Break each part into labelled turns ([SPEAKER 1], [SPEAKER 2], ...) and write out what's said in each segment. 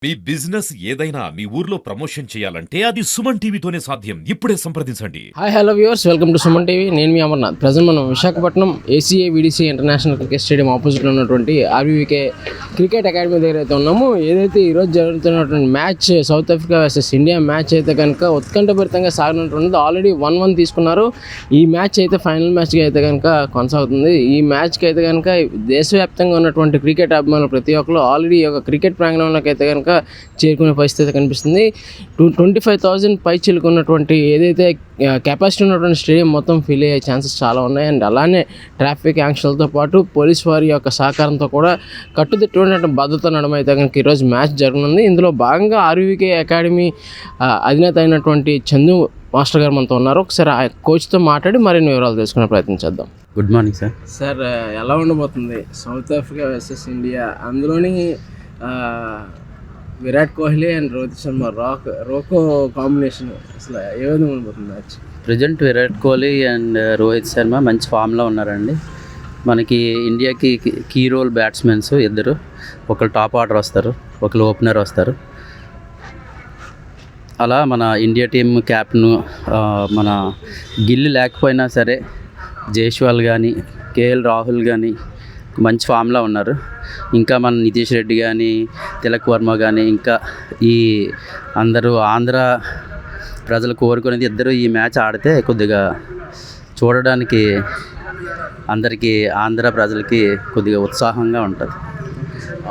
[SPEAKER 1] మీ business ఏదైనా మీ ఊర్లో promotion చేయాలంటే అది సుమన్ టీవీతోనే సాధ్యం. ఇప్పుడే సంప్రదించండి.
[SPEAKER 2] Hi hello viewers, welcome to Suman TV. నేను మీ అమర్నాథ్. ప్రజెంట్ మనం Visakhapatnam ACA VDC international cricket stadium ఆపోజిట్లో ఉన్నటువంటి ఆర్వీకే క్రికెట్ అకాడమీ దగ్గర అయితే ఉన్నాము. ఏదైతే ఈరోజు జరుగుతున్నటువంటి match south Africa versus India match అయితే కనుక ఉత్కంఠభరితంగా సాగినటువంటిది. ఆల్రెడీ 1-1 తీసుకున్నారు. ఈ మ్యాచ్ అయితే ఫైనల్ మ్యాచ్గా అయితే కనుక కొనసాగుతుంది. ఈ మ్యాచ్కి అయితే కనుక దేశవ్యాప్తంగా ఉన్నటువంటి క్రికెట్ అభిమానులు ప్రతి ఒక్కరు ఆల్రెడీ ఒక క్రికెట్ ప్రాంగణంలోకి అయితే కనుక చేరుకునే పరిస్థితి కనిపిస్తుంది. 25,000 పై చిలుకున్నటువంటి ఏదైతే కెపాసిటీ ఉన్నటువంటి స్టేడియం మొత్తం ఫిల్ అయ్యే ఛాన్సెస్ చాలా ఉన్నాయి. అండ్ అలానే ట్రాఫిక్ ఆంక్షలతో పాటు పోలీస్ వారి యొక్క సహకారంతో కూడా కట్టుదిట్టమైనటువంటి భద్రత నడుమ అయితే కనుక ఈరోజు మ్యాచ్ జరగనుంది. ఇందులో భాగంగా ఆర్వీకే అకాడమీ అధినేత అయినటువంటి చందు మాస్టర్ గారు మనతో ఉన్నారు. ఒకసారి ఆ కోచ్తో మాట్లాడి మరిన్ని వివరాలు తెలుసుకునే ప్రయత్నం చేద్దాం.
[SPEAKER 3] Good morning sir.
[SPEAKER 2] సార్, ఎలా ఉండబోతుంది సౌత్ ఆఫ్రికా వర్సెస్ ఇండియా? అందులోని విరాట్ కోహ్లీ అండ్ రోహిత్ శర్మ రోకో కాంబినేషన్ అసలు ఏ విధంగా ఉండబోతుంది match?
[SPEAKER 3] Present Virat Kohli and Rohit Sharma మంచి ఫామ్లో ఉన్నారండి. మనకి ఇండియాకి కీ రోల్ బ్యాట్స్మెన్స్ ఇద్దరు, ఒకరు టాప్ ఆర్డర్ వస్తారు, ఒకరు ఓపెనర్ వస్తారు. అలా మన ఇండియా టీం క్యాప్టెన్ మన గిల్లి లేకపోయినా సరే జైస్వాల్ కానీ కేఎల్ రాహుల్ కానీ మంచి ఫామ్లో ఉన్నారు. ఇంకా మన నితీష్ రెడ్డి కానీ తిలక్ వర్మ కానీ ఇంకా ఈ అందరూ ఆంధ్ర ప్రజలు కోరుకునేది ఇద్దరు ఈ మ్యాచ్ ఆడితే కొద్దిగా చూడడానికి అందరికీ ఆంధ్ర ప్రజలకి కొద్దిగా ఉత్సాహంగా ఉంటుంది.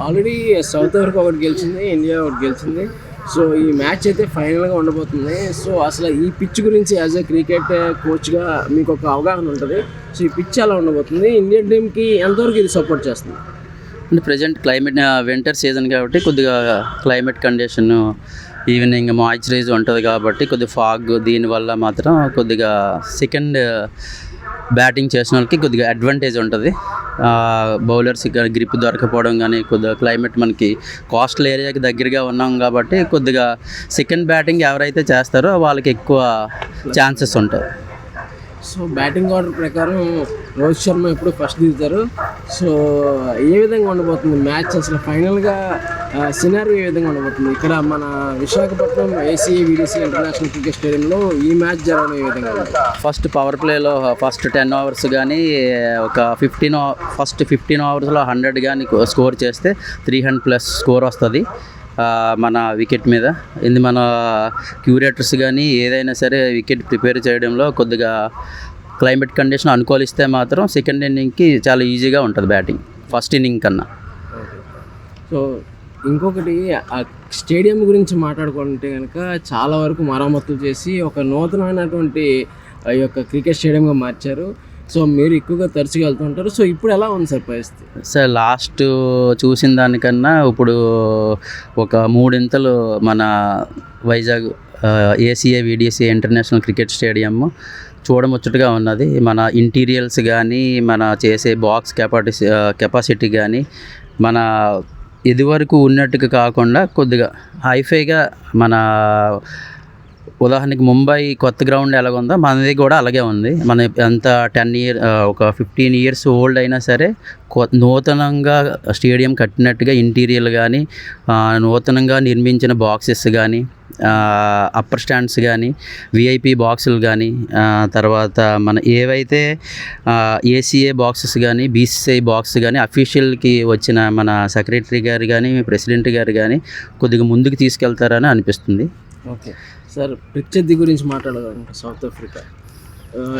[SPEAKER 2] ఆల్రెడీ సౌత్ ఆఫ్రికా ఒకటి గెలిచింది, ఇండియా ఒకటి గెలిచింది. సో ఈ మ్యాచ్ అయితే ఫైనల్గా ఉండబోతుంది. సో అసలు ఈ పిచ్ గురించి యాజ్ ఎ క్రికెట్ కోచ్గా మీకు ఒక అవగాహన ఉంటుంది. సో ఈ పిచ్ ఎలా ఉండబోతుంది? ఇండియన్ టీమ్కి ఎంతవరకు ఇది సపోర్ట్ చేస్తుంది?
[SPEAKER 3] అంటే ప్రజెంట్ క్లైమేట్ వింటర్ సీజన్ కాబట్టి కొద్దిగా క్లైమేట్ కండిషన్ ఈవినింగ్ మాయిశ్చరైజ్ ఉంటుంది కాబట్టి కొద్దిగా ఫాగ్ దీనివల్ల మాత్రం కొద్దిగా సెకండ్ బ్యాటింగ్ చేసిన వాళ్ళకి కొద్దిగా అడ్వాంటేజ్ ఉంటుంది. బౌలర్స్ గ్రిప్ దొరకపోవడం కానీ కొద్దిగా క్లైమేట్ మనకి కోస్టల్ ఏరియాకి దగ్గరగా ఉన్నాం కాబట్టి కొద్దిగా సెకండ్ బ్యాటింగ్ ఎవరైతే చేస్తారో వాళ్ళకి ఎక్కువ ఛాన్సెస్ ఉంటాయి.
[SPEAKER 2] సో బ్యాటింగ్ ఆర్డర్ ప్రకారం రోహిత్ శర్మ ఎప్పుడు ఫస్ట్ దిగుతారు. సో ఏ విధంగా ఉండబోతుంది మ్యాచ్? అసలు ఫైనల్గా సినారియో ఏ విధంగా ఉండబోతుంది? ఇక్కడ మన Visakhapatnam ACA VDC international cricket స్టేడియంలో ఈ మ్యాచ్ జరగడం ఏ విధంగా ఉంటుంది?
[SPEAKER 3] ఫస్ట్ పవర్ ప్లేలో ఫస్ట్ 10 ఓవర్స్ కానీ ఒక 15 ఓవర్స్లో 100 కానీ స్కోర్ చేస్తే 300+ స్కోర్ వస్తుంది మన వికెట్ మీద. ఇది మన క్యూరేటర్స్ కానీ ఏదైనా సరే వికెట్ ప్రిపేర్ చేయడంలో కొద్దిగా క్లైమేట్ కండిషన్ అనుకూలిస్తే మాత్రం సెకండ్ ఇన్నింగ్కి చాలా ఈజీగా ఉంటుంది బ్యాటింగ్ ఫస్ట్ ఇన్నింగ్ కన్నా.
[SPEAKER 2] సో ఇంకొకటి ఆ స్టేడియం గురించి మాట్లాడుకుంటే కనుక చాలా వరకు మరమ్మతులు చేసి ఒక నూతనమైనటువంటి ఈ యొక్క క్రికెట్ స్టేడియంగా మార్చారు. సో మీరు ఎక్కువగా తరచుగా వెళ్తుంటారు. సో ఇప్పుడు ఎలా ఉంది సార్ పరిస్థితి?
[SPEAKER 3] సార్ లాస్ట్ చూసిన దానికన్నా ఇప్పుడు ఒక 3 ఇంతలు మన Vizag ACA VDC international cricket stadium చూడముచ్చటగా ఉన్నది. మన ఇంటీరియల్స్ కానీ మన చేసే బాక్స్ కెపాసిటీ కానీ మన ఇదివరకు ఉన్నట్టుగా కాకుండా కొద్దిగా హైఫైగా మన ఉదాహరణకి ముంబై కొత్త గ్రౌండ్ ఎలాగుందో మనది కూడా అలాగే ఉంది. మన ఎంత 15 ఇయర్స్ ఓల్డ్ అయినా సరే నూతనంగా స్టేడియం కట్టినట్టుగా ఇంటీరియర్ కానీ నూతనంగా నిర్మించిన బాక్సెస్ కానీ అప్పర్ స్టాండ్స్ కానీ విఐపి బాక్సులు కానీ తర్వాత మన ఏవైతే ఏసీఏ బాక్సెస్ కానీ బీసీసీఐ బాక్స్ కానీ అఫీషియల్కి వచ్చిన మన సెక్రటరీ గారు కానీ ప్రెసిడెంట్ గారు కానీ కొద్దిగా ముందుకు తీసుకెళ్తారని అనిపిస్తుంది.
[SPEAKER 2] ఓకే సార్, ప్రత్యర్థి గురించి మాట్లాడాలంటే సౌత్ ఆఫ్రికా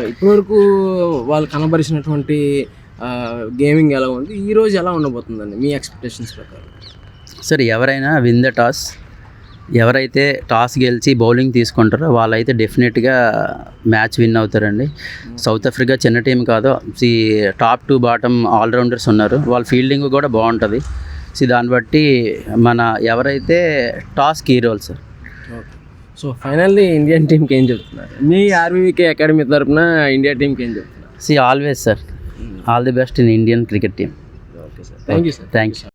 [SPEAKER 2] ఇప్పటివరకు వాళ్ళు కనబరిచినటువంటి గేమింగ్ ఎలా ఉంది, ఈరోజు ఎలా ఉండబోతుందండి మీ ఎక్స్పెక్టేషన్స్ ప్రకారం?
[SPEAKER 3] సార్, ఎవరైనా విన్ ద టాస్, ఎవరైతే టాస్ గెలిచి బౌలింగ్ తీసుకుంటారో వాళ్ళైతే డెఫినెట్గా మ్యాచ్ విన్ అవుతారండి. సౌత్ ఆఫ్రికా చిన్న టీం కాదు, టాప్ టు బాటమ్ ఆల్రౌండర్స్ ఉన్నారు. వాళ్ళ ఫీల్డింగ్ కూడా బాగుంటుంది. దాన్ని బట్టి మన ఎవరైతే toss key role sir.
[SPEAKER 2] So finally Indian టీమ్కి ఏం చెప్తున్నారు? మీ ఆర్వీకే అకాడమీ తరఫున ఇండియా టీమ్కి ఏం చెప్తున్నారు?
[SPEAKER 3] Always sir, all the best in Indian cricket team.
[SPEAKER 2] Okay sir, thank you sir.
[SPEAKER 3] Thank you.